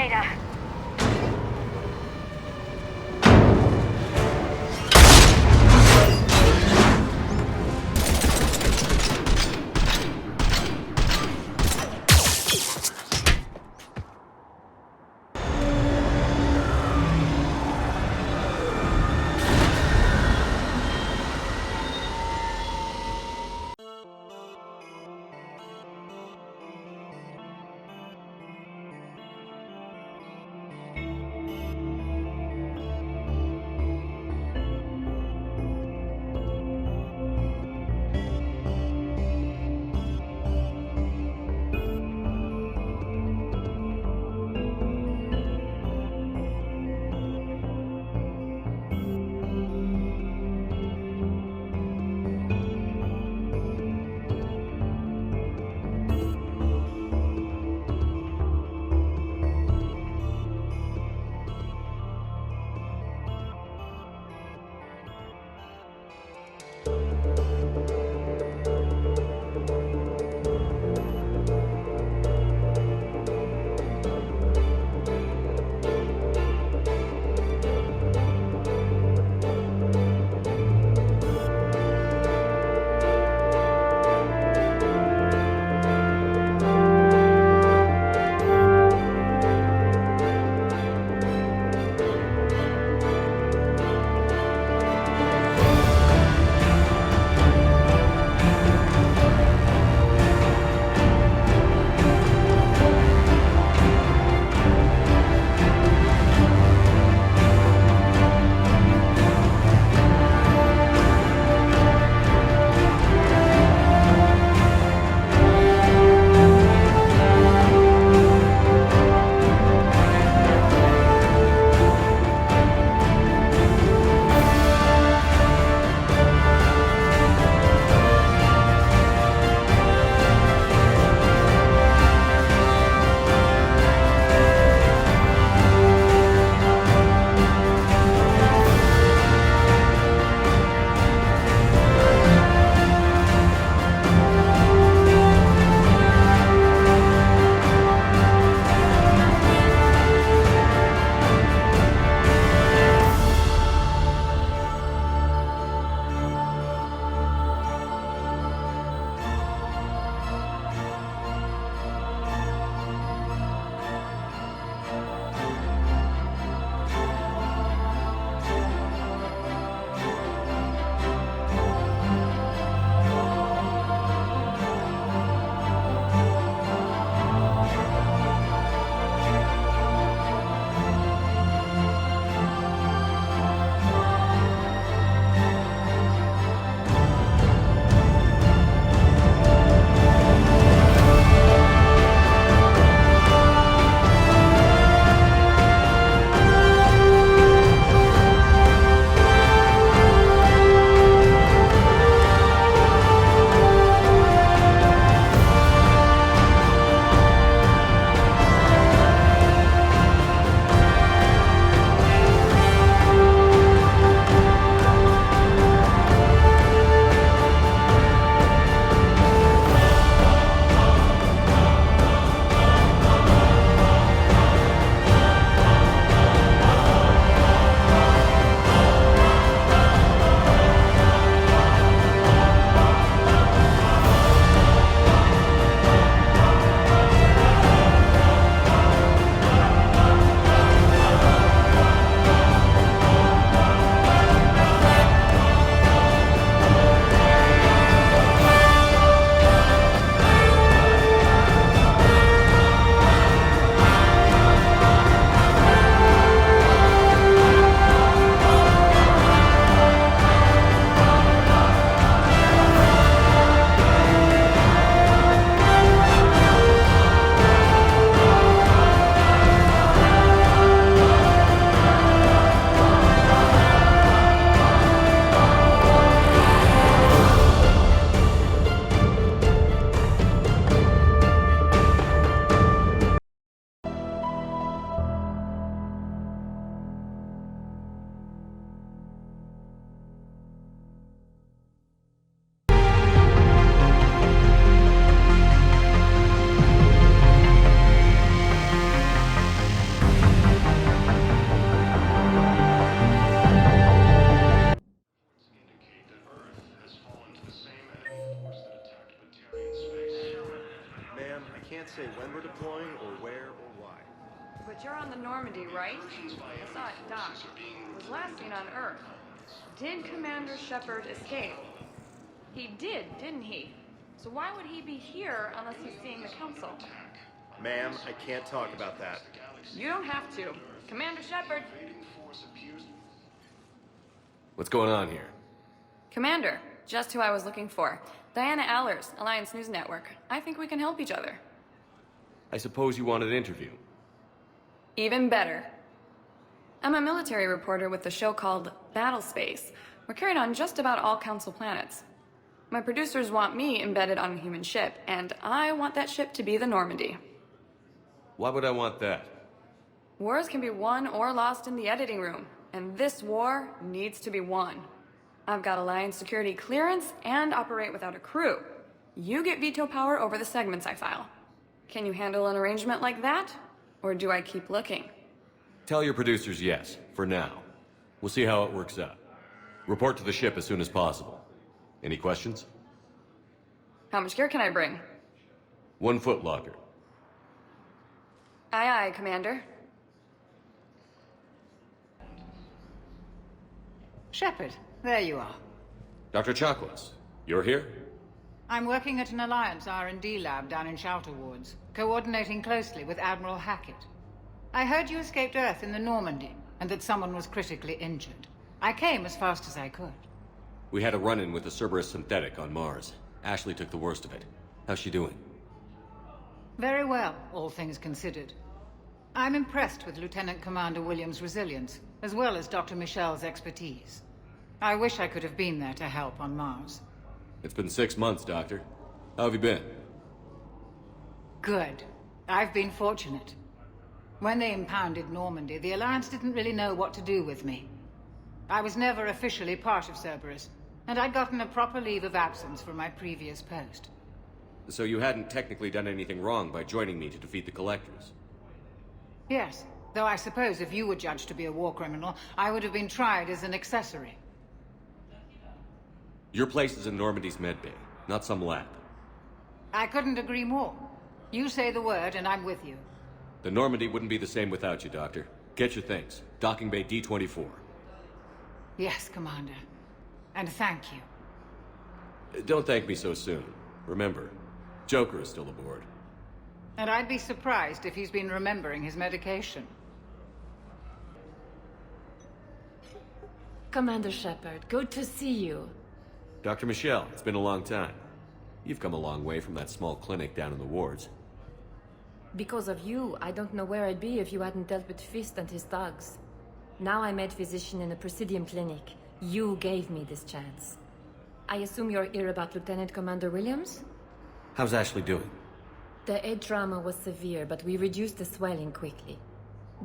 data. can't say when we're deploying or where or why. But you're on the Normandy, right? I saw it dock. It was last seen on Earth. Did Commander Shepard escape? He did, didn't he? So why would he be here unless he's seeing the Council? Ma'am, I can't talk about that. You don't have to. Commander Shepard. What's going on here? Commander, just who I was looking for. Diana Allers, Alliance News Network. I think we can help each other. I suppose you want an interview. Even better. I'm a military reporter with a show called Battle Space. We're carried on just about all Council planets. My producers want me embedded on a human ship, and I want that ship to be the Normandy. Why would I want that? Wars can be won or lost in the editing room, and this war needs to be won. I've got Alliance security clearance and operate without a crew. You get veto power over the segments I file. Can you handle an arrangement like that? Or do I keep looking? Tell your producers yes, for now. We'll see how it works out. Report to the ship as soon as possible. Any questions? How much gear can I bring? 1 foot locker. Aye, aye, Commander. Shepard, there you are. Dr. Chakwas, you're here? I'm working at an Alliance R&D lab down in Shelter Wards, coordinating closely with Admiral Hackett. I heard you escaped Earth in the Normandy, and that someone was critically injured. I came as fast as I could. We had a run-in with the Cerberus synthetic on Mars. Ashley took the worst of it. How's she doing? Very well, all things considered. I'm impressed with Lieutenant Commander Williams' resilience, as well as Dr. Michel's expertise. I wish I could have been there to help on Mars. It's been 6 months, Doctor. How have you been? Good. I've been fortunate. When they impounded Normandy, the Alliance didn't really know what to do with me. I was never officially part of Cerberus, and I'd gotten a proper leave of absence from my previous post. So you hadn't technically done anything wrong by joining me to defeat the Collectors? Yes, though I suppose if you were judged to be a war criminal, I would have been tried as an accessory. Your place is in Normandy's medbay, not some lab. I couldn't agree more. You say the word and I'm with you. The Normandy wouldn't be the same without you, Doctor. Get your things. Docking bay D-24. Yes, Commander. And thank you. Don't thank me so soon. Remember, Joker is still aboard. And I'd be surprised if he's been remembering his medication. Commander Shepard, good to see you. Dr. Michel, it's been a long time. You've come a long way from that small clinic down in the wards. Because of you, I don't know where I'd be if you hadn't dealt with Fist and his thugs. Now I'm head physician in a Presidium clinic. You gave me this chance. I assume you're here about Lieutenant Commander Williams? How's Ashley doing? The head trauma was severe, but we reduced the swelling quickly.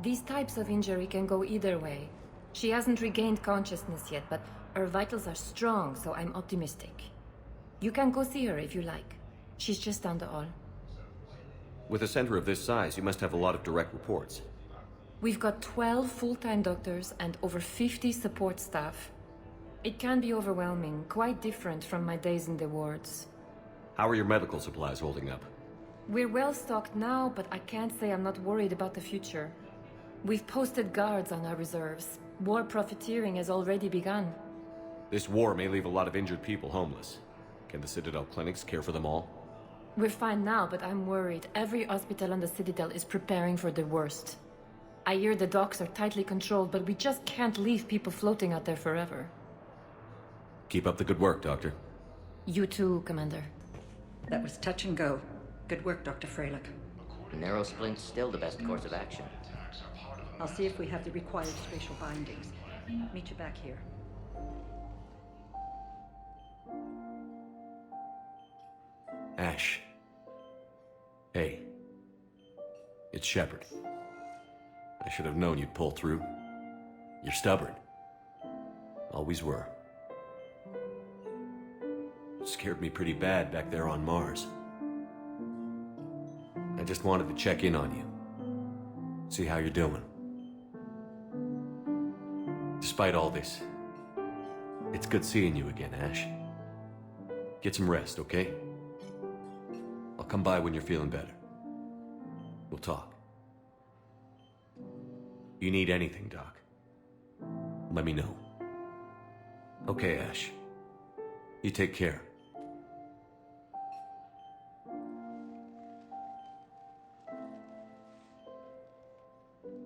These types of injury can go either way. She hasn't regained consciousness yet, but her vitals are strong, so I'm optimistic. You can go see her if you like. She's just down the hall. With a center of this size, you must have a lot of direct reports. We've got 12 full-time doctors and over 50 support staff. It can be overwhelming, quite different from my days in the wards. How are your medical supplies holding up? We're well stocked now, but I can't say I'm not worried about the future. We've posted guards on our reserves. War profiteering has already begun. This war may leave a lot of injured people homeless. Can the Citadel clinics care for them all? We're fine now, but I'm worried. Every hospital on the Citadel is preparing for the worst. I hear the docks are tightly controlled, but we just can't leave people floating out there forever. Keep up the good work, Doctor. You too, Commander. That was touch and go. Good work, Dr. Freilich. Narrow splint's still the best course of action. I'll see if we have the required spatial bindings. Meet you back here. Ash. Hey. It's Shepard. I should have known you'd pull through. You're stubborn. Always were. Scared me pretty bad back there on Mars. I just wanted to check in on you. See how you're doing. Despite all this, it's good seeing you again, Ash. Get some rest, okay? I'll come by when you're feeling better. We'll talk. You need anything, Doc, let me know. Okay, Ash. You take care.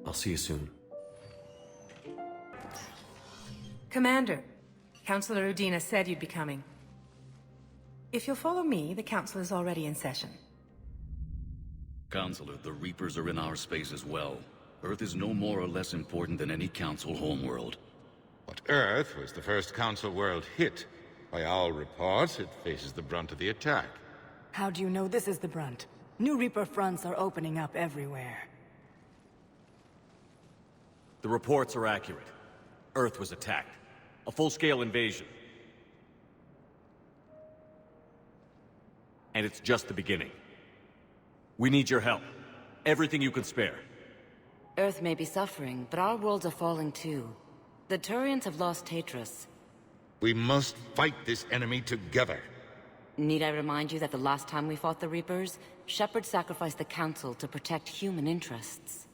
I'll see you soon. Commander, Councillor Udina said you'd be coming. If you'll follow me, the council is already in session. Counselor, the Reapers are in our space as well. Earth is no more or less important than any Council homeworld. But Earth was the first Council world hit. By all reports, it faces the brunt of the attack. How do you know this is the brunt? New Reaper fronts are opening up everywhere. The reports are accurate. Earth was attacked. A full-scale invasion. And it's just the beginning. We need your help. Everything you can spare. Earth may be suffering, but our worlds are falling too. The Turians have lost Tatris. We must fight this enemy together. Need I remind you that the last time we fought the Reapers, Shepard sacrificed the Council to protect human interests?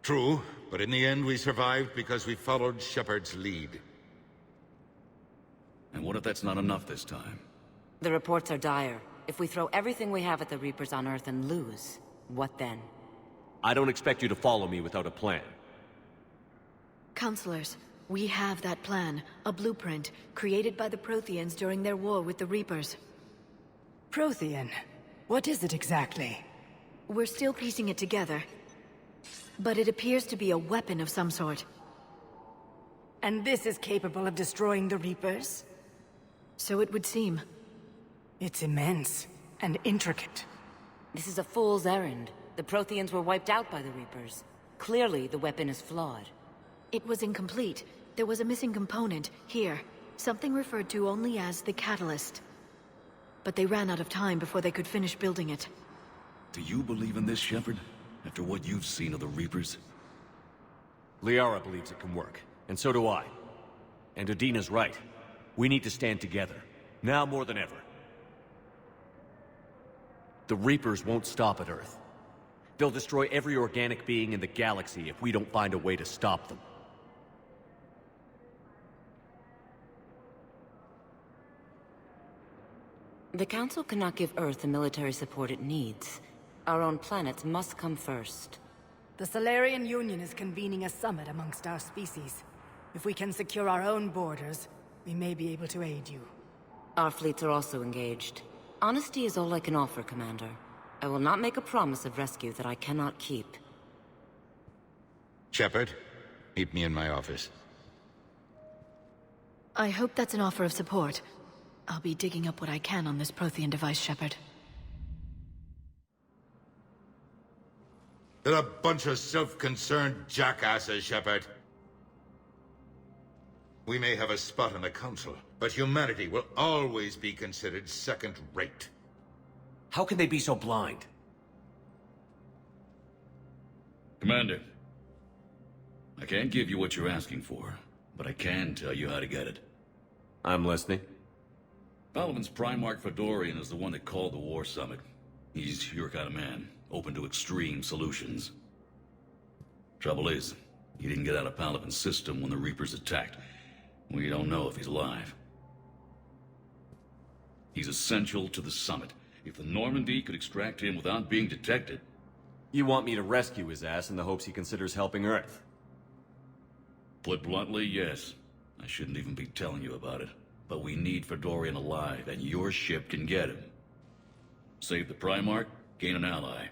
True, but in the end we survived because we followed Shepard's lead. And what if that's not enough this time? The reports are dire. If we throw everything we have at the Reapers on Earth and lose, what then? I don't expect you to follow me without a plan. Counselors, we have that plan, a blueprint, created by the Protheans during their war with the Reapers. Prothean? What is it exactly? We're still piecing it together, but it appears to be a weapon of some sort. And this is capable of destroying the Reapers? So it would seem. It's immense and intricate. This is a fool's errand. The Protheans were wiped out by the Reapers. Clearly, the weapon is flawed. It was incomplete. There was a missing component, here. Something referred to only as the catalyst. But they ran out of time before they could finish building it. Do you believe in this, Shepard? After what you've seen of the Reapers? Liara believes it can work, and so do I. And Udina's right. We need to stand together, now more than ever. The Reapers won't stop at Earth. They'll destroy every organic being in the galaxy if we don't find a way to stop them. The Council cannot give Earth the military support it needs. Our own planets must come first. The Solarian Union is convening a summit amongst our species. If we can secure our own borders, we may be able to aid you. Our fleets are also engaged. Honesty is all I can offer, Commander. I will not make a promise of rescue that I cannot keep. Shepard, meet me in my office. I hope that's an offer of support. I'll be digging up what I can on this Prothean device, Shepard. They're a bunch of self-concerned jackasses, Shepard. We may have a spot in the Council, but humanity will always be considered second-rate. How can they be so blind? Commander, I can't give you what you're asking for, but I can tell you how to get it. I'm listening. Palaven's Primarch Fedorian is the one that called the War Summit. He's your kind of man, open to extreme solutions. Trouble is, he didn't get out of Palaven's system when the Reapers attacked. We don't know if he's alive. He's essential to the summit. If the Normandy could extract him without being detected... You want me to rescue his ass in the hopes he considers helping Earth? Put bluntly, yes. I shouldn't even be telling you about it. But we need Fedorian alive, and your ship can get him. Save the Primarch, gain an ally.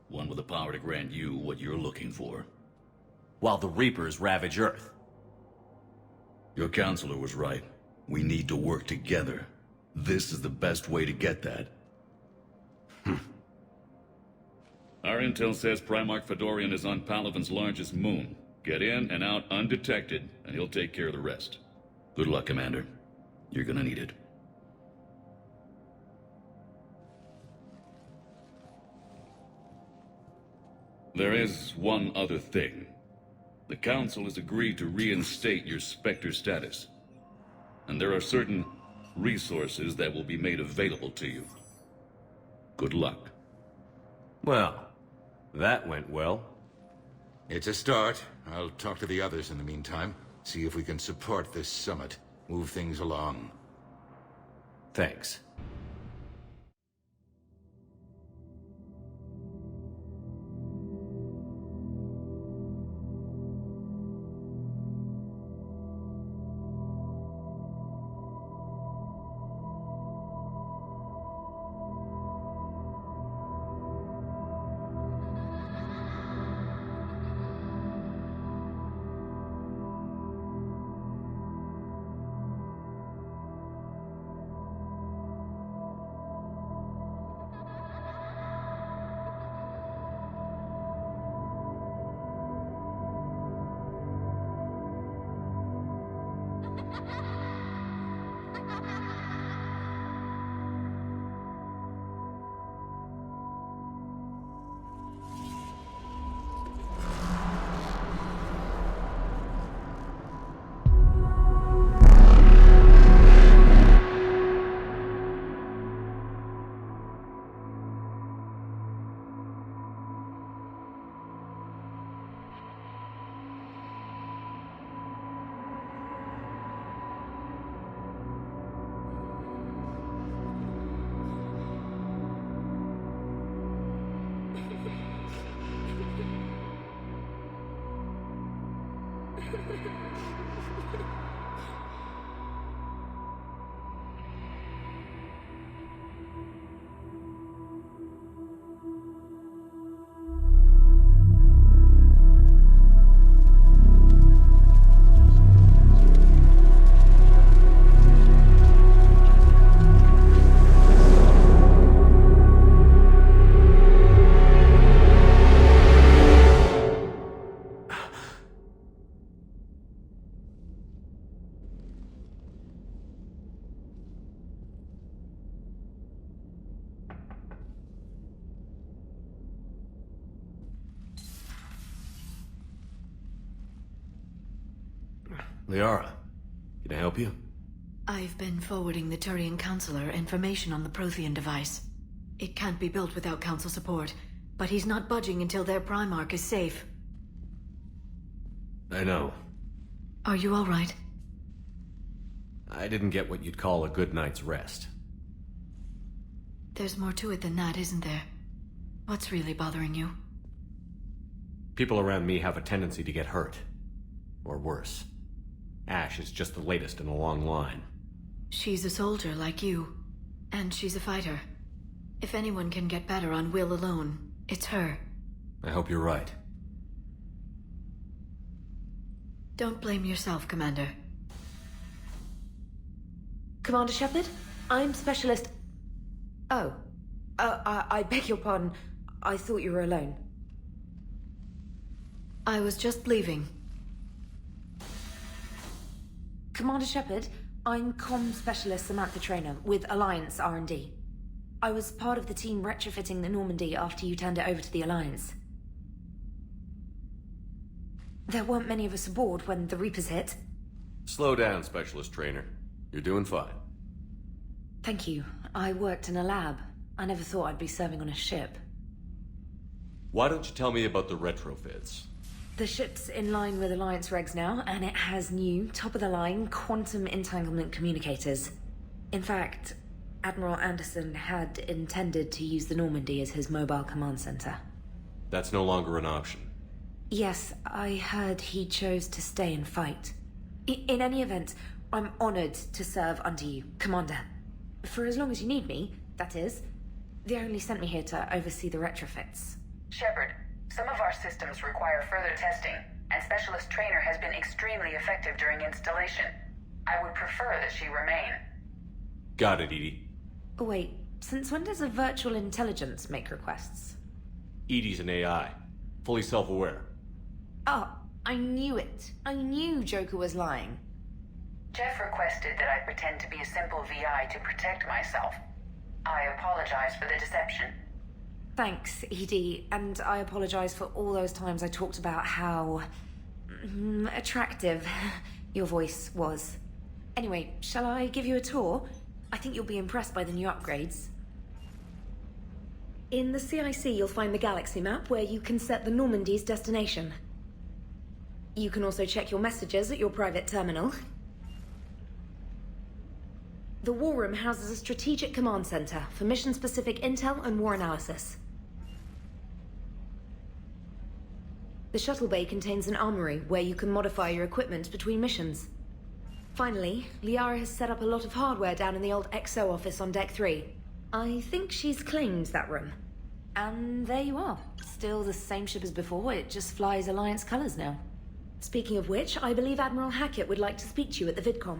One with the power to grant you what you're looking for. While the Reapers ravage Earth. Your counselor was right. We need to work together. This is the best way to get that. Our intel says Primarch Fedorian is on Palaven's largest moon. Get in and out undetected, and he'll take care of the rest. Good luck, Commander. You're gonna need it. There is one other thing. The Council has agreed to reinstate your Spectre status. And there are certain resources that will be made available to you. Good luck. Well, That went well. It's a start. I'll talk to the others in the meantime. See if we can support this summit. Move things along. Thanks. Liara, can I help you? I've been forwarding the Turian Counselor information on the Prothean device. It can't be built without Council support, but he's not budging until their Primarch is safe. I know. Are you all right? I didn't get what you'd call a good night's rest. There's more to it than that, isn't there? What's really bothering you? People around me have a tendency to get hurt. Or worse. Ash is just the latest in a long line. She's a soldier like you. And she's a fighter. If anyone can get better on will alone, it's her. I hope you're right. Don't blame yourself, Commander. Commander Shepard, I'm Specialist... Oh. I beg your pardon. I thought you were alone. I was just leaving. Commander Shepard, I'm Comm Specialist Samantha Traynor with Alliance R&D. I was part of the team retrofitting the Normandy after you turned it over to the Alliance. There weren't many of us aboard when the Reapers hit. Slow down, Specialist Trainer. You're doing fine. Thank you. I worked in a lab. I never thought I'd be serving on a ship. Why don't you tell me about the retrofits? The ship's in line with Alliance regs now, and it has new, top-of-the-line, quantum entanglement communicators. In fact, Admiral Anderson had intended to use the Normandy as his mobile command center. That's no longer an option. Yes, I heard he chose to stay and fight. In any event, I'm honored to serve under you, Commander. For as long as you need me, that is. They only sent me here to oversee the retrofits. Shepard, some of our systems require further testing, and Specialist Trainer has been extremely effective during installation. I would prefer that she remain. Got it, Edie. Wait, since when does a virtual intelligence make requests? Edie's an AI. Fully self-aware. Oh, I knew it. I knew Joker was lying. Jeff requested that I pretend to be a simple VI to protect myself. I apologize for the deception. Thanks, Edie, and I apologize for all those times I talked about how... attractive your voice was. Anyway, shall I give you a tour? I think you'll be impressed by the new upgrades. In the CIC, you'll find the galaxy map where you can set the Normandy's destination. You can also check your messages at your private terminal. The War Room houses a strategic command center for mission-specific intel and war analysis. The shuttle bay contains an armory where you can modify your equipment between missions. Finally, Liara has set up a lot of hardware down in the old XO office on Deck 3. I think she's claimed that room. And there you are. Still the same ship as before, it just flies Alliance colors now. Speaking of which, I believe Admiral Hackett would like to speak to you at the VidCom.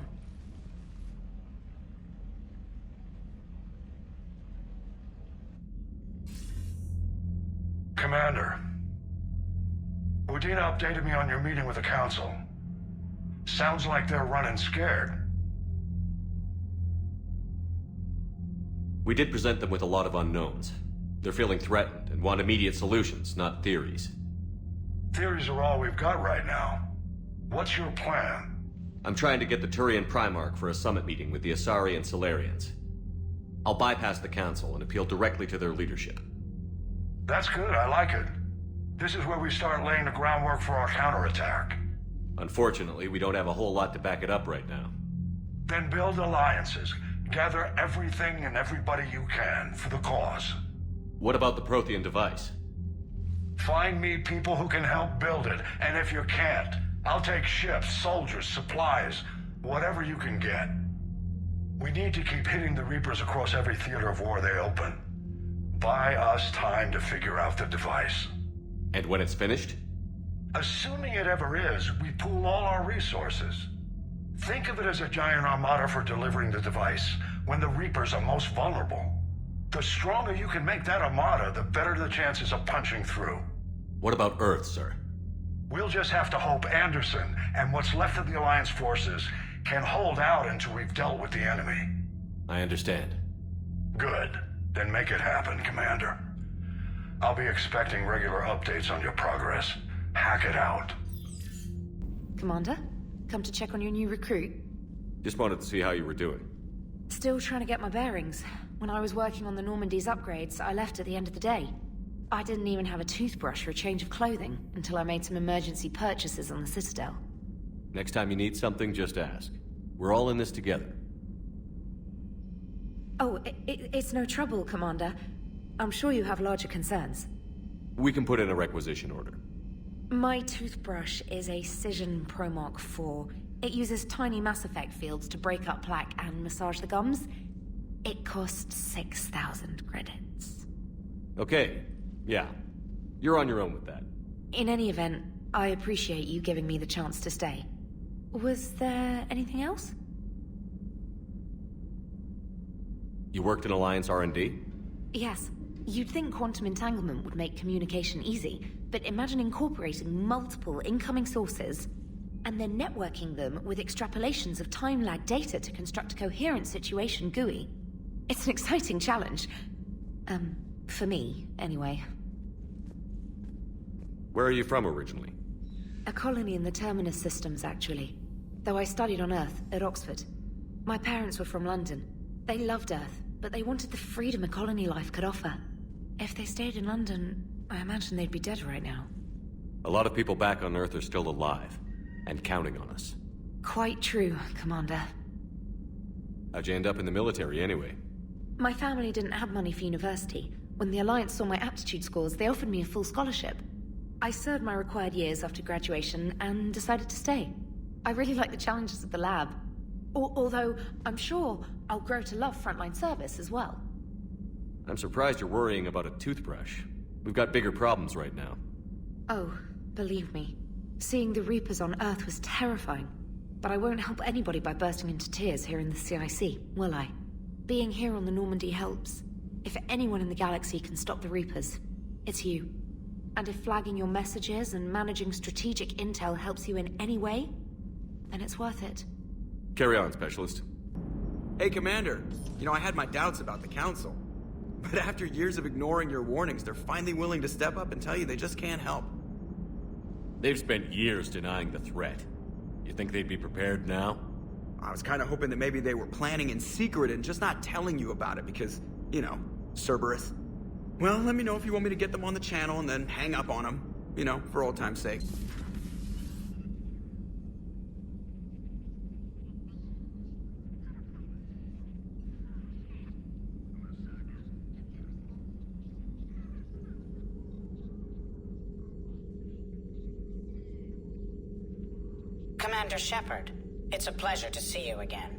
Commander, Udina updated me on your meeting with the Council. Sounds like they're running scared. We did present them with a lot of unknowns. They're feeling threatened and want immediate solutions, not theories. Theories are all we've got right now. What's your plan? I'm trying to get the Turian Primarch for a summit meeting with the Asari and Solarians. I'll bypass the Council and appeal directly to their leadership. That's good, I like it. This is where we start laying the groundwork for our counterattack. Unfortunately, we don't have a whole lot to back it up right now. Then build alliances. Gather everything and everybody you can for the cause. What about the Prothean device? Find me people who can help build it, and if you can't, I'll take ships, soldiers, supplies, whatever you can get. We need to keep hitting the Reapers across every theater of war they open. Buy us time to figure out the device. And when it's finished? Assuming it ever is, we pool all our resources. Think of it as a giant armada for delivering the device when the Reapers are most vulnerable. The stronger you can make that armada, the better the chances of punching through. What about Earth, sir? We'll just have to hope Anderson and what's left of the Alliance forces can hold out until we've dealt with the enemy. I understand. Good. Then make it happen, Commander. I'll be expecting regular updates on your progress. Hack it out. Commander, come to check on your new recruit. Just wanted to see how you were doing. Still trying to get my bearings. When I was working on the Normandy's upgrades, I left at the end of the day. I didn't even have a toothbrush or a change of clothing until I made some emergency purchases on the Citadel. Next time you need something, just ask. We're all in this together. Oh, it's no trouble, Commander. I'm sure you have larger concerns. We can put in a requisition order. My toothbrush is a Cision Pro Mark IV. It uses tiny Mass Effect fields to break up plaque and massage the gums. It costs 6,000 credits. Okay, yeah. You're on your own with that. In any event, I appreciate you giving me the chance to stay. Was there anything else? You worked in Alliance R&D? Yes. You'd think quantum entanglement would make communication easy, but imagine incorporating multiple incoming sources and then networking them with extrapolations of time-lag data to construct a coherent situation GUI. It's an exciting challenge. For me, anyway. Where are you from originally? A colony in the Terminus systems, actually. Though I studied on Earth, at Oxford. My parents were from London. They loved Earth, but they wanted the freedom a colony life could offer. If they stayed in London, I imagine they'd be dead right now. A lot of people back on Earth are still alive, and counting on us. Quite true, Commander. How'd you end up in the military, anyway? My family didn't have money for university. When the Alliance saw my aptitude scores, they offered me a full scholarship. I served my required years after graduation and decided to stay. I really like the challenges of the lab. Although, I'm sure I'll grow to love frontline service as well. I'm surprised you're worrying about a toothbrush. We've got bigger problems right now. Oh, believe me. Seeing the Reapers on Earth was terrifying. But I won't help anybody by bursting into tears here in the CIC, will I? Being here on the Normandy helps. If anyone in the galaxy can stop the Reapers, it's you. And if flagging your messages and managing strategic intel helps you in any way, then it's worth it. Carry on, Specialist. Hey, Commander. You know, I had my doubts about the Council. But after years of ignoring your warnings, they're finally willing to step up and tell you they just can't help. They've spent years denying the threat. You think they'd be prepared now? I was kind of hoping that maybe they were planning in secret and just not telling you about it because, you know, Cerberus. Well, let me know if you want me to get them on the channel and then hang up on them. You know, for old time's sake. Commander Shepard, it's a pleasure to see you again.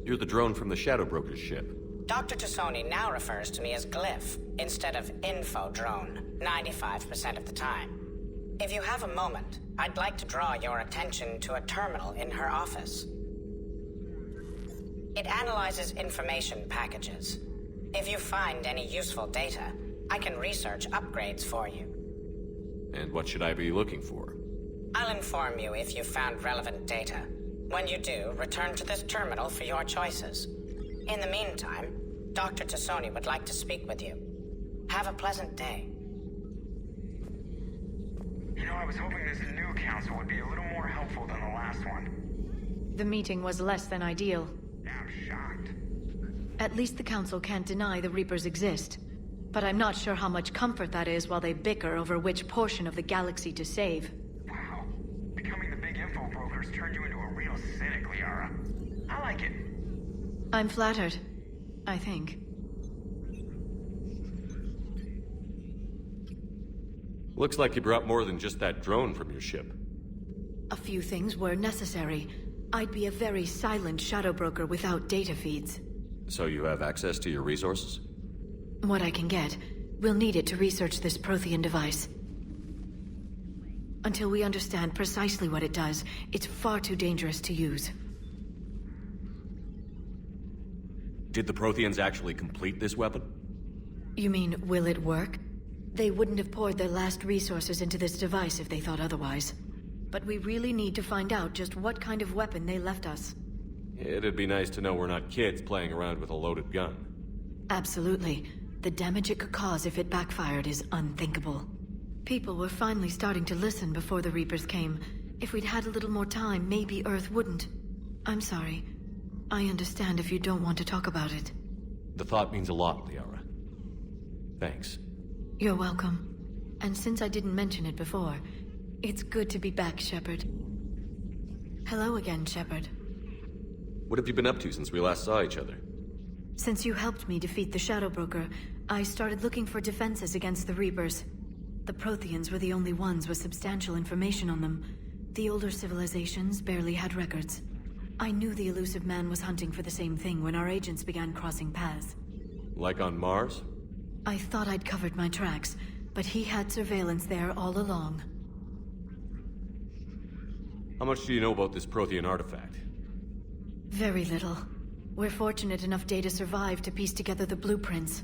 You're the drone from the Shadow Broker's ship. Dr. Tassoni now refers to me as Glyph instead of Info Drone, 95% of the time. If you have a moment, I'd like to draw your attention to a terminal in her office. It analyzes information packages. If you find any useful data, I can research upgrades for you. And what should I be looking for? I'll inform you if you've found relevant data. When you do, return to this terminal for your choices. In the meantime, Dr. Tassoni would like to speak with you. Have a pleasant day. You know, I was hoping this new council would be a little more helpful than the last one. The meeting was less than ideal. I'm shocked. At least the council can't deny the Reapers exist. But I'm not sure how much comfort that is while they bicker over which portion of the galaxy to save. Wow. Becoming the big info broker's turned you into a real cynic, Liara. I like it. I'm flattered. I think. Looks like you brought more than just that drone from your ship. A few things were necessary. I'd be a very silent shadow broker without data feeds. So you have access to your resources? What I can get. We'll need it to research this Prothean device. Until we understand precisely what it does, it's far too dangerous to use. Did the Protheans actually complete this weapon? You mean, will it work? They wouldn't have poured their last resources into this device if they thought otherwise. But we really need to find out just what kind of weapon they left us. It'd be nice to know we're not kids playing around with a loaded gun. Absolutely. The damage it could cause if it backfired is unthinkable. People were finally starting to listen before the Reapers came. If we'd had a little more time, maybe Earth wouldn't. I'm sorry. I understand if you don't want to talk about it. The thought means a lot, Liara. Thanks. You're welcome. And since I didn't mention it before, it's good to be back, Shepard. Hello again, Shepard. What have you been up to since we last saw each other? Since you helped me defeat the Shadow Broker, I started looking for defenses against the Reapers. The Protheans were the only ones with substantial information on them. The older civilizations barely had records. I knew the elusive man was hunting for the same thing when our agents began crossing paths. Like on Mars? I thought I'd covered my tracks, but he had surveillance there all along. How much do you know about this Prothean artifact? Very little. We're fortunate enough data survived to piece together the blueprints.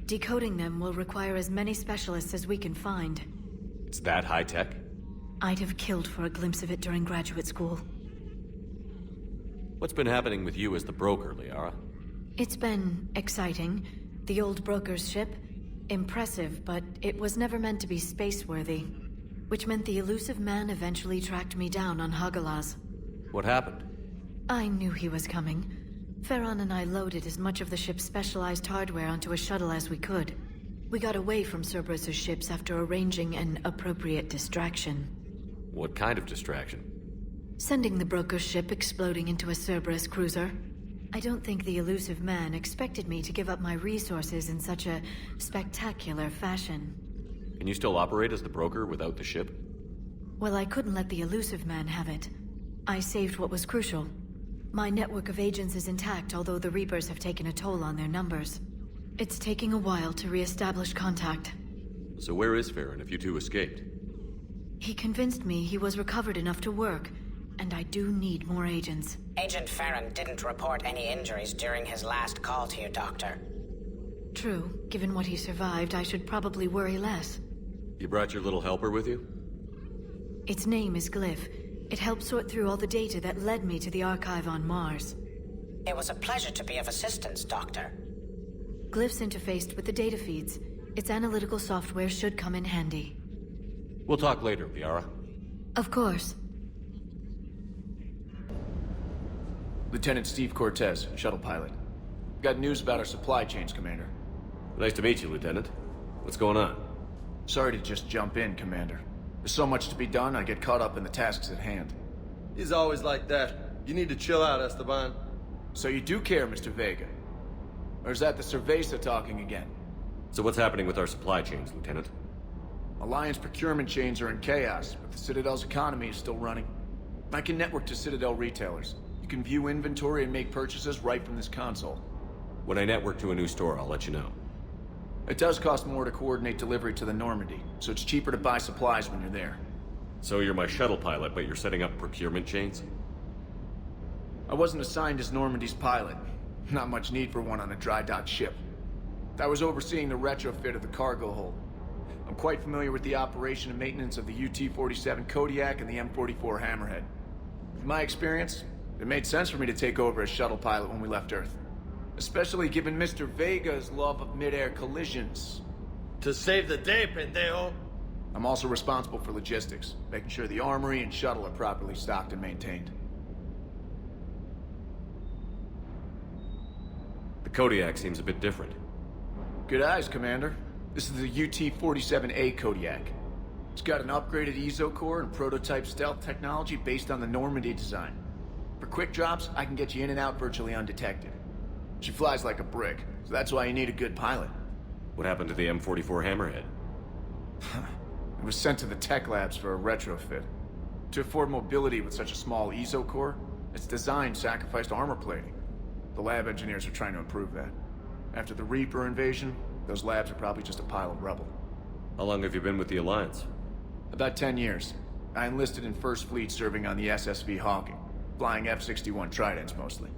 Decoding them will require as many specialists as we can find. It's that high-tech? I'd have killed for a glimpse of it during graduate school. What's been happening with you as the broker, Liara? It's been exciting. The old broker's ship? Impressive, but it was never meant to be space-worthy. Which meant the elusive man eventually tracked me down on Hagalaz. What happened? I knew he was coming. Farron and I loaded as much of the ship's specialized hardware onto a shuttle as we could. We got away from Cerberus's ships after arranging an appropriate distraction. What kind of distraction? Sending the broker's ship exploding into a Cerberus cruiser. I don't think the elusive man expected me to give up my resources in such a spectacular fashion. Can you still operate as the broker without the ship? Well, I couldn't let the elusive man have it. I saved what was crucial. My network of agents is intact, although the Reapers have taken a toll on their numbers. It's taking a while to re-establish contact. So where is Farron if you two escaped? He convinced me he was recovered enough to work, and I do need more agents. Agent Farron didn't report any injuries during his last call to you, Doctor. True. Given what he survived, I should probably worry less. You brought your little helper with you? Its name is Glyph. It helped sort through all the data that led me to the archive on Mars. It was a pleasure to be of assistance, Doctor. Glyph's interfaced with the data feeds. Its analytical software should come in handy. We'll talk later, Liara. Of course. Lieutenant Steve Cortez, shuttle pilot. Got news about our supply chains, Commander. Nice to meet you, Lieutenant. What's going on? Sorry to just jump in, Commander. There's so much to be done, I get caught up in the tasks at hand. He's always like that. You need to chill out, Esteban. So you do care, Mr. Vega? Or is that the Cerveza talking again? So what's happening with our supply chains, Lieutenant? Alliance procurement chains are in chaos, but the Citadel's economy is still running. I can network to Citadel retailers. You can view inventory and make purchases right from this console. When I network to a new store, I'll let you know. It does cost more to coordinate delivery to the Normandy, so it's cheaper to buy supplies when you're there. So you're my shuttle pilot, but you're setting up procurement chains? I wasn't assigned as Normandy's pilot. Not much need for one on a dry dock ship. I was overseeing the retrofit of the cargo hold. I'm quite familiar with the operation and maintenance of the UT-47 Kodiak and the M44 Hammerhead. From my experience, it made sense for me to take over as shuttle pilot when we left Earth. Especially given Mr. Vega's love of mid-air collisions. To save the day, pendejo. I'm also responsible for logistics, making sure the armory and shuttle are properly stocked and maintained. The Kodiak seems a bit different. Good eyes, Commander. This is the UT-47A Kodiak. It's got an upgraded EZO core and prototype stealth technology based on the Normandy design. For quick drops, I can get you in and out virtually undetected. She flies like a brick, so that's why you need a good pilot. What happened to the M44 Hammerhead? It was sent to the tech labs for a retrofit. To afford mobility with such a small EZO core, its design sacrificed armor plating. The lab engineers are trying to improve that. After the Reaper invasion, those labs are probably just a pile of rubble. How long have you been with the Alliance? About 10 years. I enlisted in First Fleet serving on the SSV Hawking, flying F-61 Tridents mostly.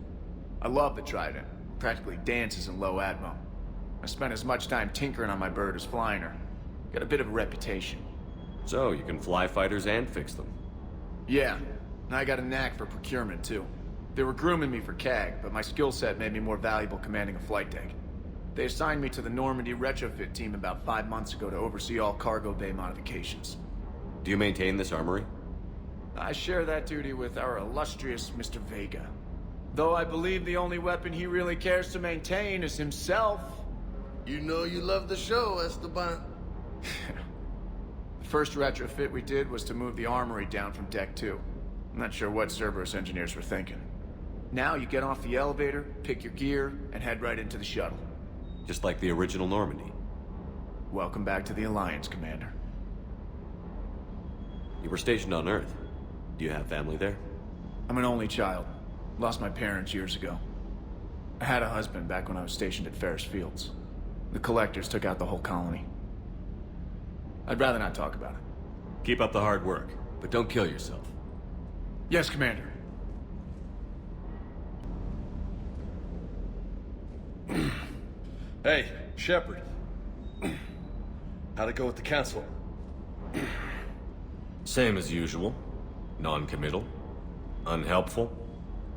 I love the Trident. Practically dances in low atmo. I spent as much time tinkering on my bird as flying her. Got a bit of a reputation. So, you can fly fighters and fix them? Yeah, and I got a knack for procurement too. They were grooming me for CAG, but my skill set made me more valuable commanding a flight deck. They assigned me to the Normandy retrofit team about 5 months ago to oversee all cargo bay modifications. Do you maintain this armory? I share that duty with our illustrious Mr. Vega. Though I believe the only weapon he really cares to maintain is himself. You know you love the show, Esteban. The first retrofit we did was to move the armory down from Deck 2. I'm not sure what Cerberus engineers were thinking. Now you get off the elevator, pick your gear, and head right into the shuttle. Just like the original Normandy. Welcome back to the Alliance, Commander. You were stationed on Earth. Do you have family there? I'm an only child. Lost my parents years ago. I had a husband back when I was stationed at Ferris Fields. The Collectors took out the whole colony. I'd rather not talk about it. Keep up the hard work, but don't kill yourself. Yes, Commander. Hey, Shepard. How'd it go with the Council? Same as usual. Non-committal. Unhelpful.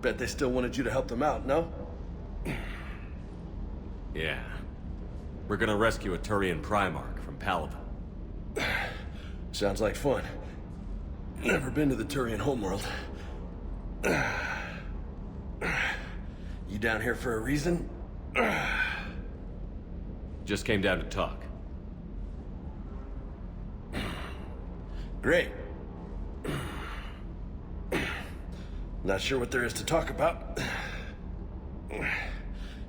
Bet they still wanted you to help them out, no? Yeah. We're gonna rescue a Turian Primarch from Palaven. Sounds like fun. Never been to the Turian homeworld. You down here for a reason? Just came down to talk. Great. Not sure what there is to talk about.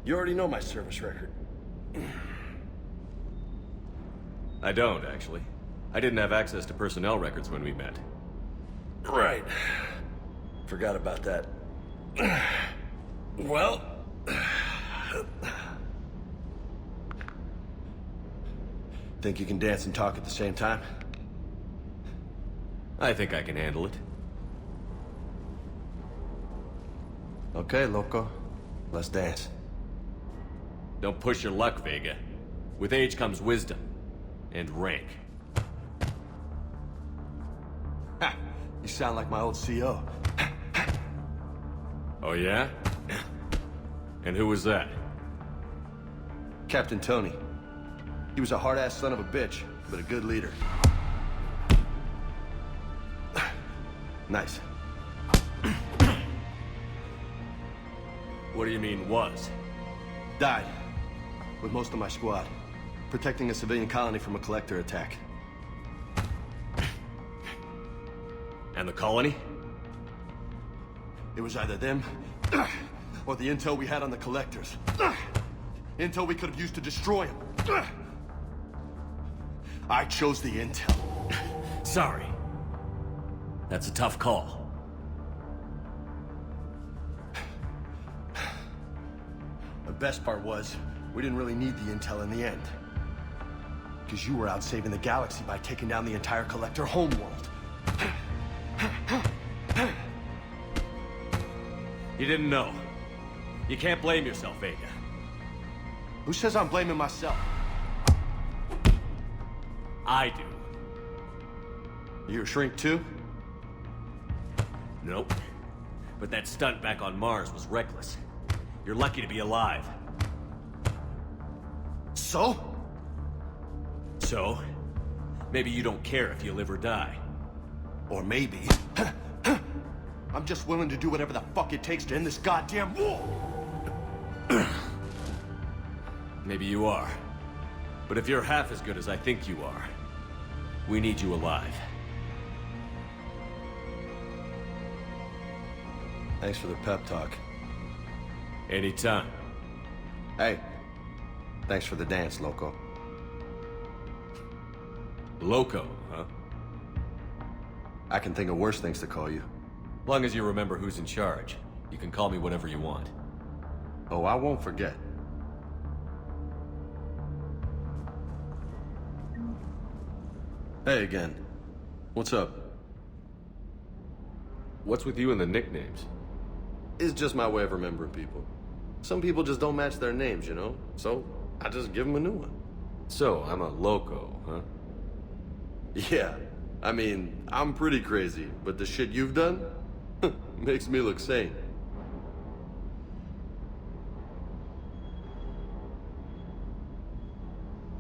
You already know my service record. I don't, actually. I didn't have access to personnel records when we met. Right. Forgot about that. Well... Think you can dance and talk at the same time? I think I can handle it. Okay, loco. Let's dance. Don't push your luck, Vega. With age comes wisdom. And rank. Ha! You sound like my old CO. Oh yeah? And who was that? Captain Tony. He was a hard-ass son of a bitch, but a good leader. Nice. What do you mean, was? Died. With most of my squad. protecting a civilian colony from a collector attack. And the colony? It was either them, or the intel we had on the collectors. Intel we could have used to destroy them. I chose the intel. Sorry. That's a tough call. The best part was, we didn't really need the intel in the end. Because you were out saving the galaxy by taking down the entire collector homeworld. You didn't know. You can't blame yourself, Vega. Who says I'm blaming myself? I do. You a shrink too? Nope. But that stunt back on Mars was reckless. You're lucky to be alive. So? So? Maybe you don't care if you live or die. Or maybe... I'm just willing to do whatever the fuck it takes to end this goddamn war! Maybe you are. But if you're half as good as I think you are, we need you alive. Thanks for the pep talk. Anytime. Hey, thanks for the dance, Loco. Loco, huh? I can think of worse things to call you. Long as you remember who's in charge, you can call me whatever you want. Oh, I won't forget. Hey again. What's up? What's with you and the nicknames? It's just my way of remembering people. Some people just don't match their names, you know? So, I just give them a new one. So, I'm a loco, huh? Yeah. I mean, I'm pretty crazy, but the shit you've done makes me look sane.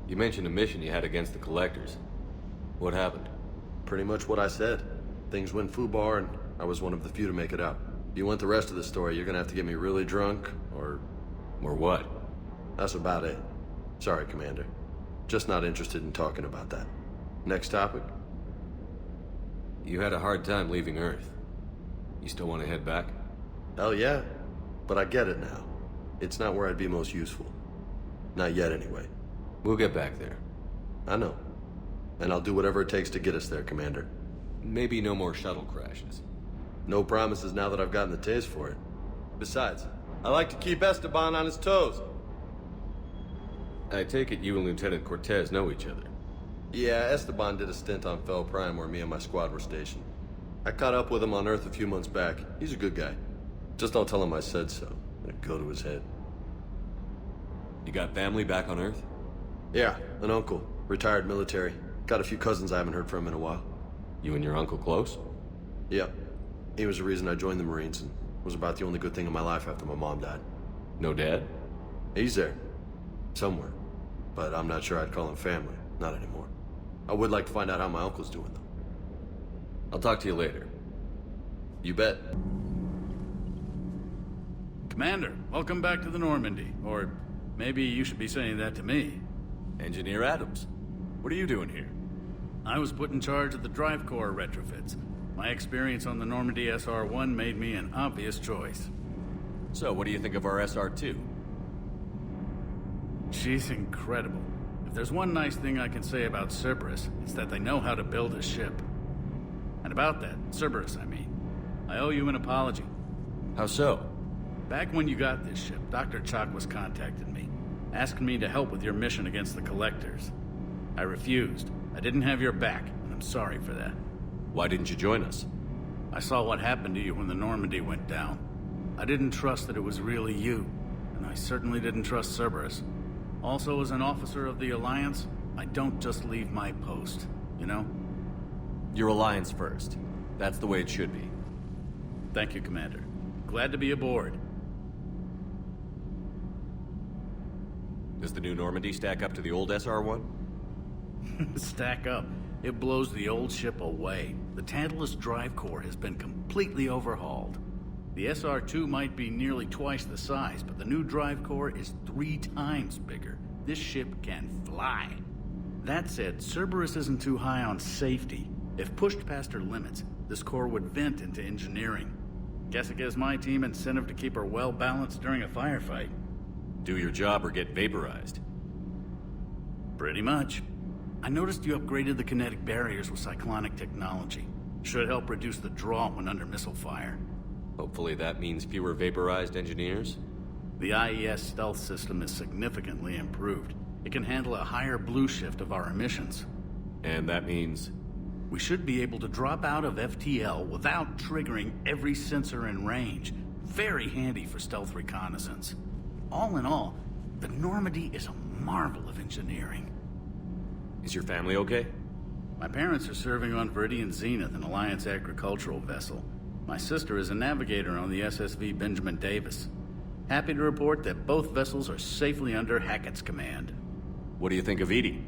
You mentioned a mission you had against the Collectors. What happened? Pretty much what I said. Things went foobar, and I was one of the few to make it out. If you want the rest of the story, you're gonna have to get me really drunk, or... Or what? That's about it. Sorry, Commander. Just not interested in talking about that. Next topic? You had a hard time leaving Earth. You still want to head back? Hell yeah. But I get it now. It's not where I'd be most useful. Not yet, anyway. We'll get back there. I know. And I'll do whatever it takes to get us there, Commander. Maybe no more shuttle crashes. No promises now that I've gotten the taste for it. Besides, I like to keep Esteban on his toes. I take it you and Lieutenant Cortez know each other. Yeah, Esteban did a stint on Fel Prime where me and my squad were stationed. I caught up with him on Earth a few months back. He's a good guy. Just don't tell him I said so. It'd go to his head. You got family back on Earth? Yeah, an uncle. Retired military. Got a few cousins I haven't heard from in a while. You and your uncle close? Yep. He was the reason I joined the Marines and was about the only good thing in my life after my mom died. No dad? He's there. Somewhere. But I'm not sure I'd call him family. Not anymore. I would like to find out how my uncle's doing, though. I'll talk to you later. You bet. Commander, welcome back to the Normandy. Or maybe you should be saying that to me. Engineer Adams, what are you doing here? I was put in charge of the drive core retrofits. My experience on the Normandy SR-1 made me an obvious choice. So, what do you think of our SR-2? She's incredible. If there's one nice thing I can say about Cerberus, it's that they know how to build a ship. And about that, Cerberus, I mean, I owe you an apology. How so? Back when you got this ship, Dr. Chakwas contacted me, asking me to help with your mission against the Collectors. I refused. I didn't have your back, and I'm sorry for that. Why didn't you join us? I saw what happened to you when the Normandy went down. I didn't trust that it was really you, and I certainly didn't trust Cerberus. Also, as an officer of the Alliance, I don't just leave my post, you know? Your Alliance first. That's the way it should be. Thank you, Commander. Glad to be aboard. Does the new Normandy stack up to the old SR-1? Stack up. It blows the old ship away. The Tantalus drive core has been completely overhauled. The SR-2 might be nearly twice the size, but the new drive core is 3 times bigger. This ship can fly. That said, Cerberus isn't too high on safety. If pushed past her limits, this core would vent into engineering. Guess it gives my team incentive to keep her well-balanced during a firefight. Do your job or get vaporized. Pretty much. I noticed you upgraded the kinetic barriers with cyclonic technology. Should help reduce the draw when under missile fire. Hopefully that means fewer vaporized engineers? The IES stealth system is significantly improved. It can handle a higher blue shift of our emissions. And that means? We should be able to drop out of FTL without triggering every sensor in range. Very handy for stealth reconnaissance. All in all, the Normandy is a marvel of engineering. Is your family okay? My parents are serving on Viridian Zenith, an Alliance agricultural vessel. My sister is a navigator on the SSV Benjamin Davis. Happy to report that both vessels are safely under Hackett's command. What do you think of Edie?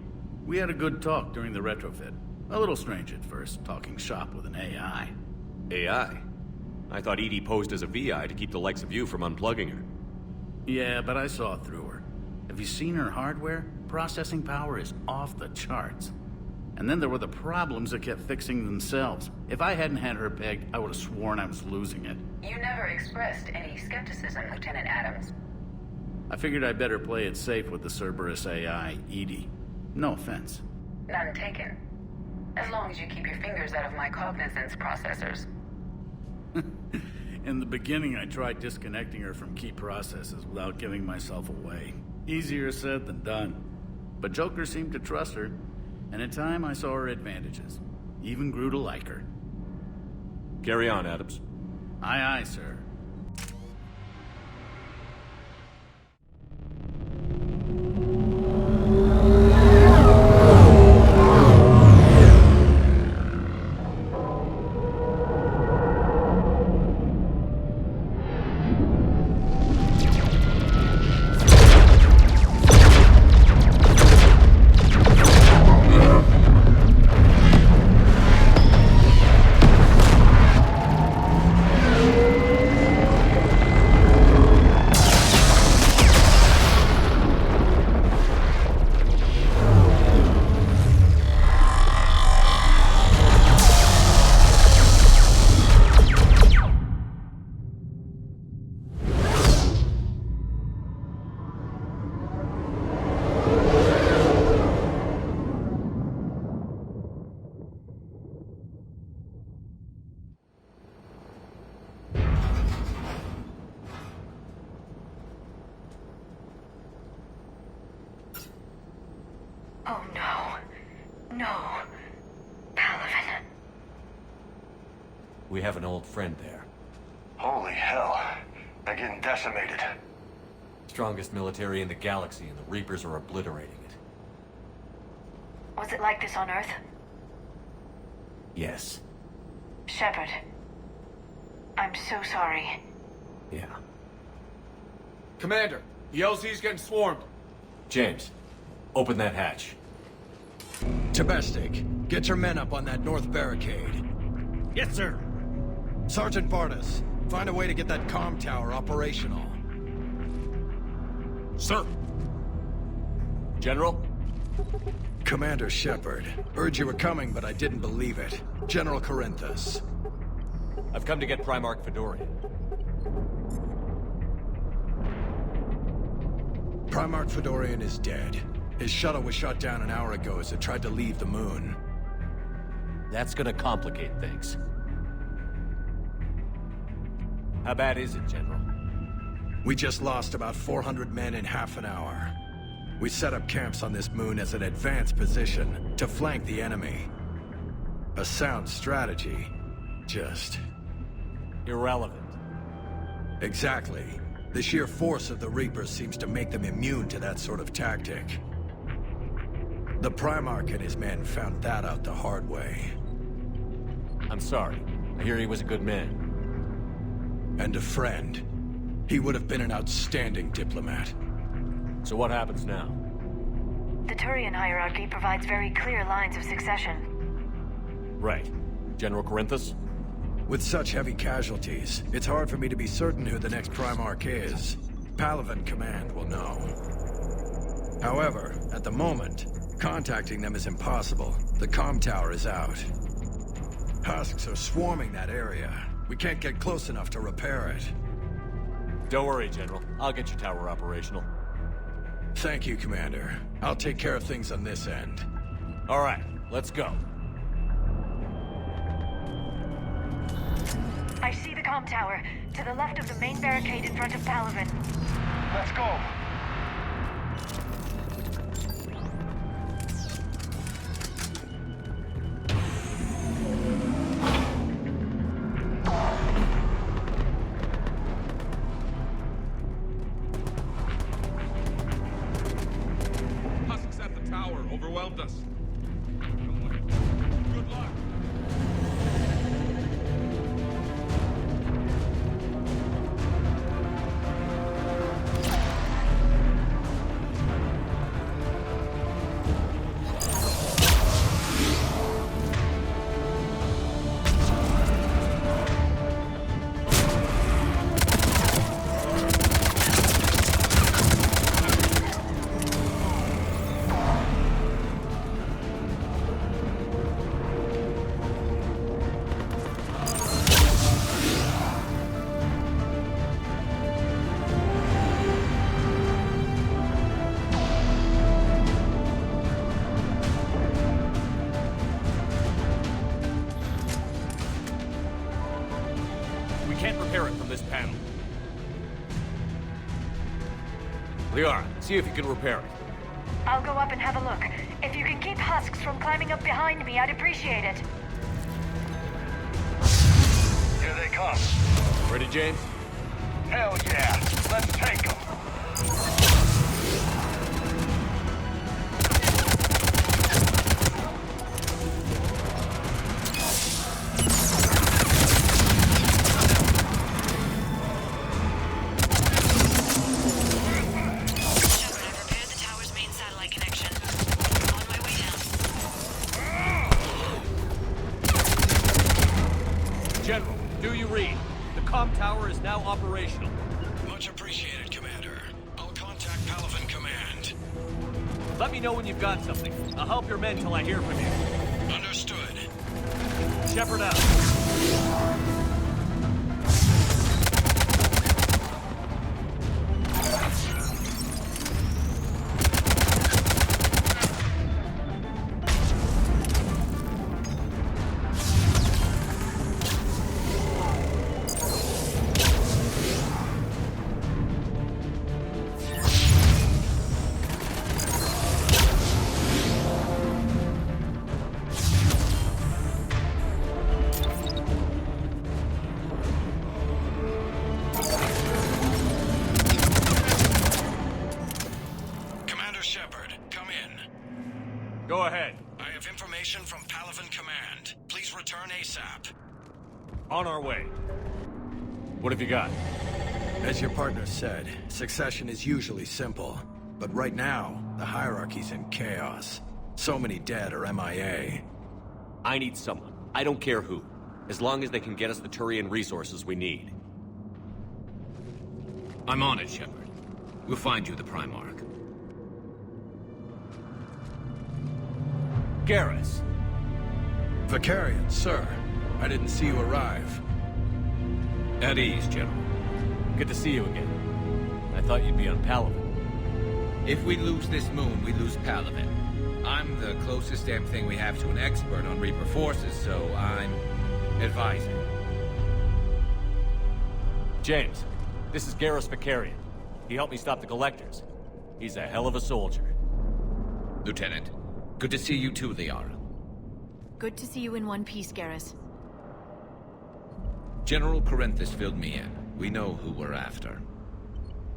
We had a good talk during the retrofit. A little strange at first, talking shop with an AI. AI? I thought Edie posed as a VI to keep the likes of you from unplugging her. Yeah, but I saw through her. Have you seen her hardware? Processing power is off the charts. And then there were the problems that kept fixing themselves. If I hadn't had her pegged, I would have sworn I was losing it. You never expressed any skepticism, Lieutenant Adams. I figured I'd better play it safe with the Cerberus AI, Edie. No offense. None taken. As long as you keep your fingers out of my cognizance processors. In the beginning, I tried disconnecting her from key processes without giving myself away. Easier said than done. But Joker seemed to trust her, and in time I saw her advantages. Even grew to like her. Carry on, Adams. Aye, aye, sir. Oh no. No. Paladin. We have an old friend there. Holy hell. They're getting decimated. Strongest military in the galaxy, and the Reapers are obliterating it. Was it like this on Earth? Yes. Shepard. I'm so sorry. Yeah. Commander, the LZ's getting swarmed. James, open that hatch. Tabestic, get your men up on that north barricade. Yes, sir. Sergeant Bardas, find a way to get that comm tower operational. Sir. General? Commander Shepard. Heard you were coming, but I didn't believe it. General Corinthus. I've come to get Primarch Fedorian. Primarch Fedorian is dead. His shuttle was shot down an hour ago as it tried to leave the moon. That's gonna complicate things. How bad is it, General? We just lost about 400 men in half an hour. We set up camps on this moon as an advanced position to flank the enemy. A sound strategy. Just... irrelevant. Exactly. The sheer force of the Reapers seems to make them immune to that sort of tactic. The Primarch and his men found that out the hard way. I'm sorry. I hear he was a good man. And a friend. He would have been an outstanding diplomat. So what happens now? The Turian hierarchy provides very clear lines of succession. Right. General Corinthus? With such heavy casualties, it's hard for me to be certain who the next Primarch is. Palaven Command will know. However, at the moment, contacting them is impossible. The comm tower is out. Husks are swarming that area. We can't get close enough to repair it. Don't worry, General. I'll get your tower operational. Thank you, Commander. I'll take care of things on this end. All right, let's go. I see the comm tower, to the left of the main barricade in front of Palaven. Let's go. Husks at the tower overwhelmed us. Good luck. Liara, see if you can repair it. I'll go up and have a look. If you can keep Husks from climbing up behind me, I'd appreciate it. Here they come. Ready, James? Hell yeah. Let's take them. General, do you read? The comm tower is now operational. Much appreciated, Commander. I'll contact Palaven Command. Let me know when you've got something. I'll help your men till I hear from you. Understood. Shepard out. Go ahead. I have information from Palaven Command. Please return ASAP. On our way. What have you got? As your partner said, succession is usually simple. But right now, the hierarchy's in chaos. So many dead or MIA. I need someone. I don't care who. As long as they can get us the Turian resources we need. I'm on it, Shepard. We'll find you the Primarch. Garrus. Vicarian, sir. I didn't see you arrive. At ease, General. Good to see you again. I thought you'd be on Palaven. If we lose this moon, we lose Palaven. I'm the closest damn thing we have to an expert on Reaper forces, so I'm advising. James, this is Garrus Vicarian. He helped me stop the Collectors. He's a hell of a soldier. Lieutenant, good to see you too, Liara. Good to see you in one piece, Garrus. General Corinthus filled me in. We know who we're after.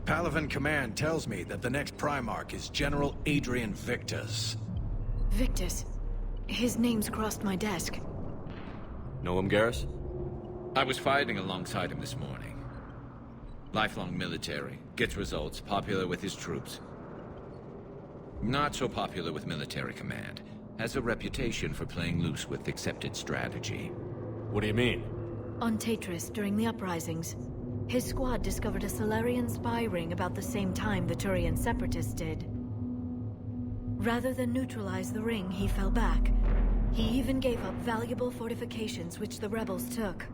Palaven Command tells me that the next Primarch is General Adrian Victus. Victus? His name's crossed my desk. Know him, Garrus? I was fighting alongside him this morning. Lifelong military, gets results, popular with his troops. Not so popular with military command. Has a reputation for playing loose with accepted strategy. What do you mean? On Tatris, during the uprisings, his squad discovered a Solarian spy ring about the same time the Turian separatists did. Rather than neutralize the ring, he fell back. He even gave up valuable fortifications which the rebels took.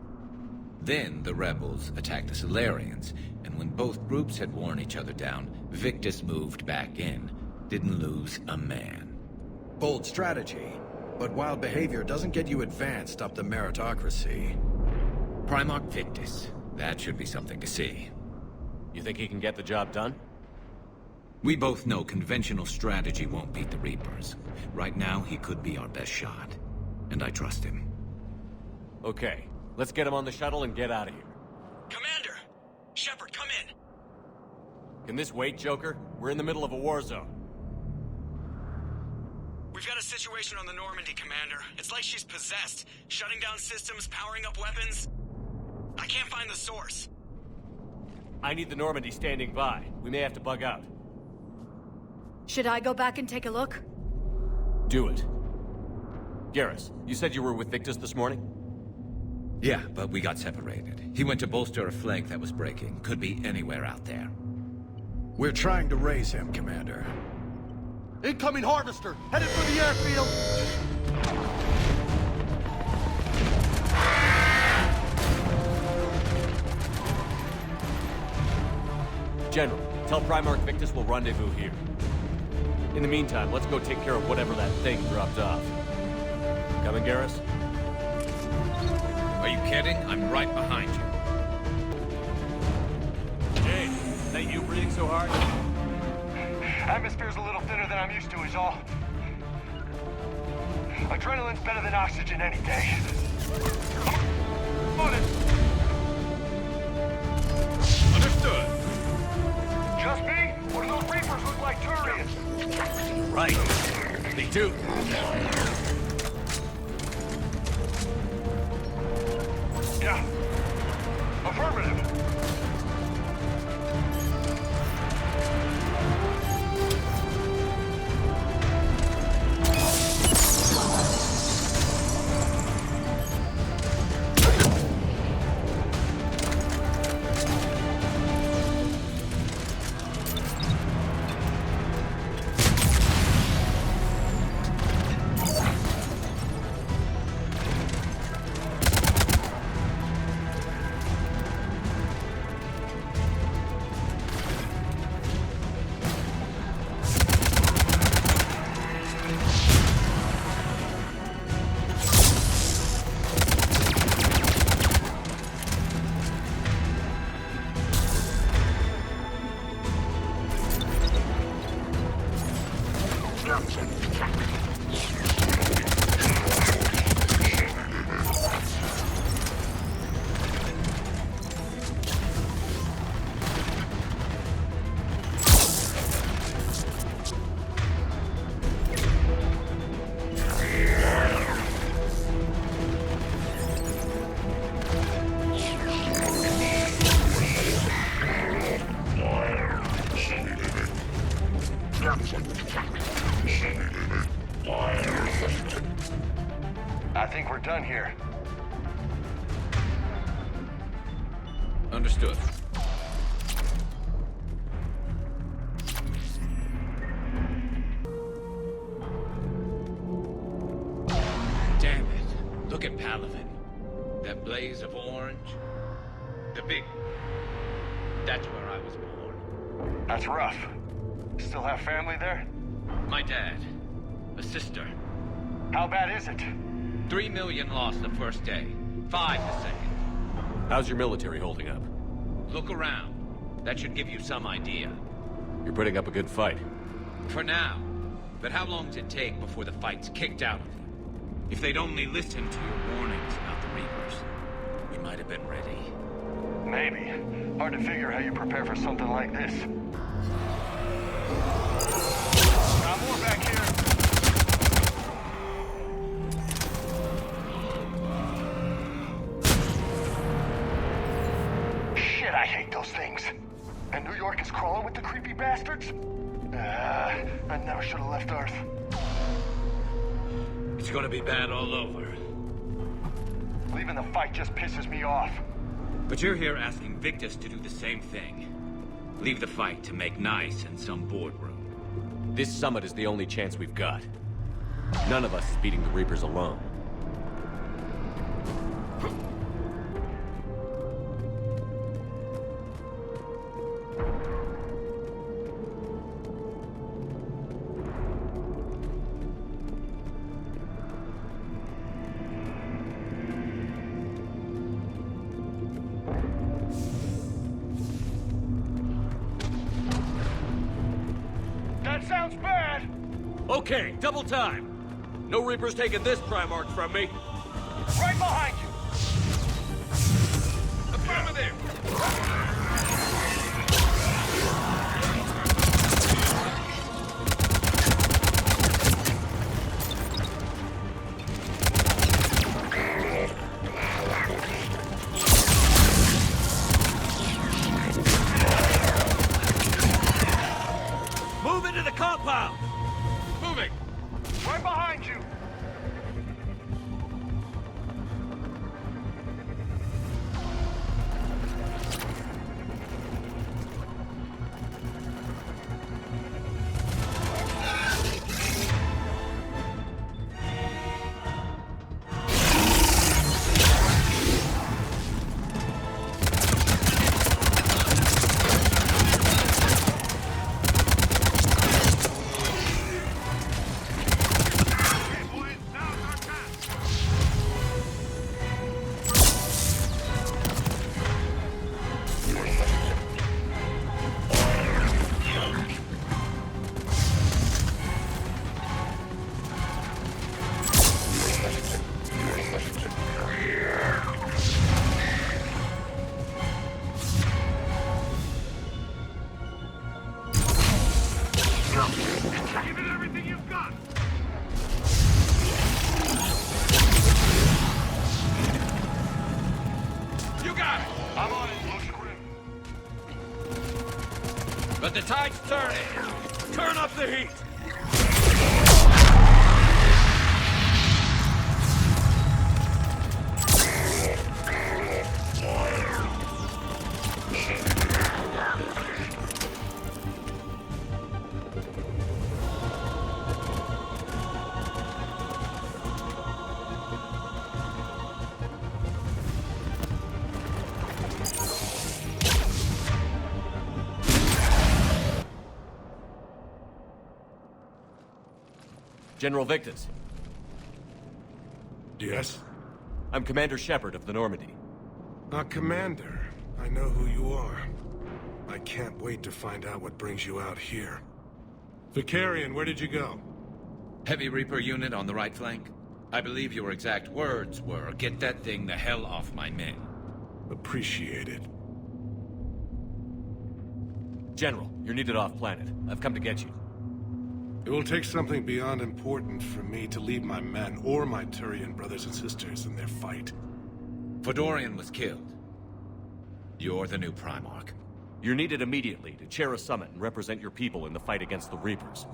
Then the rebels attacked the Solarians, and when both groups had worn each other down, Victus moved back in. Didn't lose a man. Bold strategy, but wild behavior doesn't get you advanced up the meritocracy. Primarch Victus. That should be something to see. You think he can get the job done? We both know conventional strategy won't beat the Reapers. Right now, he could be our best shot. And I trust him. Okay, let's get him on the shuttle and get out of here. Commander! Shepard, come in! Can this wait, Joker? We're in the middle of a war zone. We've got a situation on the Normandy, Commander. It's like she's possessed. Shutting down systems, powering up weapons. I can't find the source. I need the Normandy standing by. We may have to bug out. Should I go back and take a look? Do it. Garrus, you said you were with Victus this morning? Yeah, but we got separated. He went to bolster a flank that was breaking. Could be anywhere out there. We're trying to raise him, Commander. Incoming harvester! Headed for the airfield! General, tell Primarch Victus we'll rendezvous here. In the meantime, let's go take care of whatever that thing dropped off. Coming, Garrus? Are you kidding? I'm right behind you. Jade, is that you breathing so hard? Atmosphere's a little thinner than I'm used to is all. Adrenaline's better than oxygen any day. On it! Understood. Just me? Or do those Reapers look like Turians? Right. They do. Yeah. Affirmative. I think we're done here. Understood. Damn it. Look at Palaven. That blaze of orange. The big... That's where I was born. That's rough. Still have family there? My dad. A sister. How bad is it? 3 million lost the first day. 5 the second. How's your military holding up? Look around. That should give you some idea. You're putting up a good fight. For now. But how long does it take before the fight's kicked out of you? If they'd only listened to your warnings about the Reapers, we might have been ready. Maybe. Hard to figure how you prepare for something like this. Got more back here. Shit, I hate those things. And New York is crawling with the creepy bastards? I never should have left Earth. It's gonna be bad all over. Leaving the fight just pisses me off. But you're here asking Victus to do the same thing. Leave the fight to make nice in some boardroom. This summit is the only chance we've got. None of us is beating the Reapers alone. That sounds bad! Okay, double time! No Reapers taking this Primarch from me. Right behind you! Affirmative! Move into the compound! Moving! Right behind you! Give it everything you've got! You got it! I'm on it. Looks grim. But the tide's turning! Turn up the heat! General Victus. Yes? I'm Commander Shepard of the Normandy. Commander. I know who you are. I can't wait to find out what brings you out here. Vicarian, where did you go? Heavy Reaper unit on the right flank. I believe your exact words were, "Get that thing the hell off my men." Appreciate it. General, you're needed off-planet. I've come to get you. It will take something beyond important for me to leave my men or my Turian brothers and sisters in their fight. Fedorian was killed. You're the new Primarch. You're needed immediately to chair a summit and represent your people in the fight against the Reapers.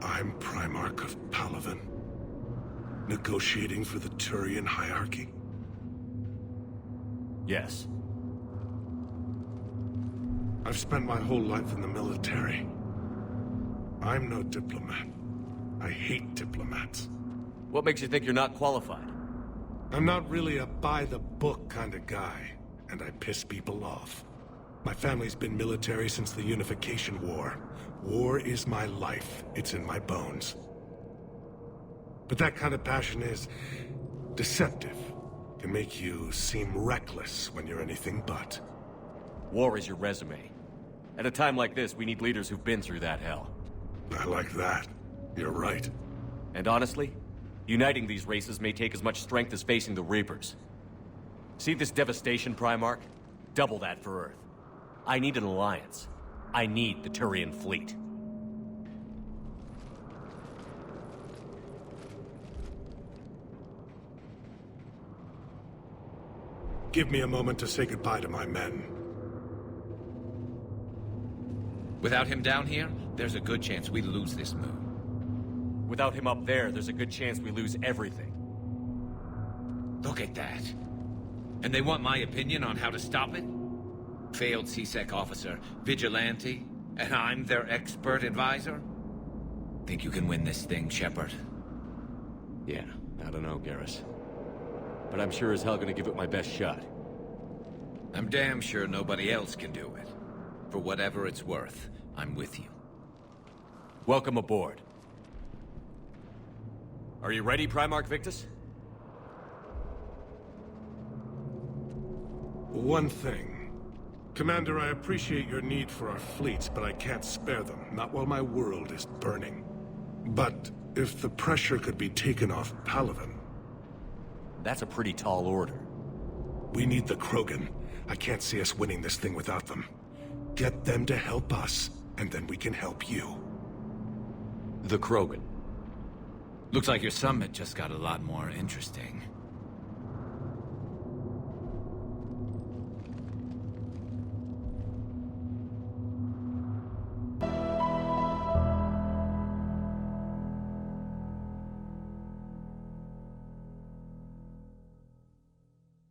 I'm Primarch of Palaven. Negotiating for the Turian hierarchy? Yes. I've spent my whole life in the military. I'm no diplomat. I hate diplomats. What makes you think you're not qualified? I'm not really a by-the-book kind of guy, and I piss people off. My family's been military since the Unification War. War is my life. It's in my bones. But that kind of passion is deceptive. Can make you seem reckless when you're anything but. War is your resume. At a time like this, we need leaders who've been through that hell. I like that. You're right. And honestly, uniting these races may take as much strength as facing the Reapers. See this devastation, Primarch? Double that for Earth. I need an alliance. I need the Turian fleet. Give me a moment to say goodbye to my men. Without him down here, there's a good chance we lose this moon. Without him up there's a good chance we lose everything. Look at that. And they want my opinion on how to stop it? Failed CSEC officer, vigilante, and I'm their expert advisor? Think you can win this thing, Shepard? Yeah, I don't know, Garrus. But I'm sure as hell gonna give it my best shot. I'm damn sure nobody else can do it. For whatever it's worth, I'm with you. Welcome aboard. Are you ready, Primarch Victus? One thing. Commander, I appreciate your need for our fleets, but I can't spare them, not while my world is burning. But if the pressure could be taken off Palaven... That's a pretty tall order. We need the Krogan. I can't see us winning this thing without them. Get them to help us, and then we can help you. The Krogan. Looks like your summit just got a lot more interesting.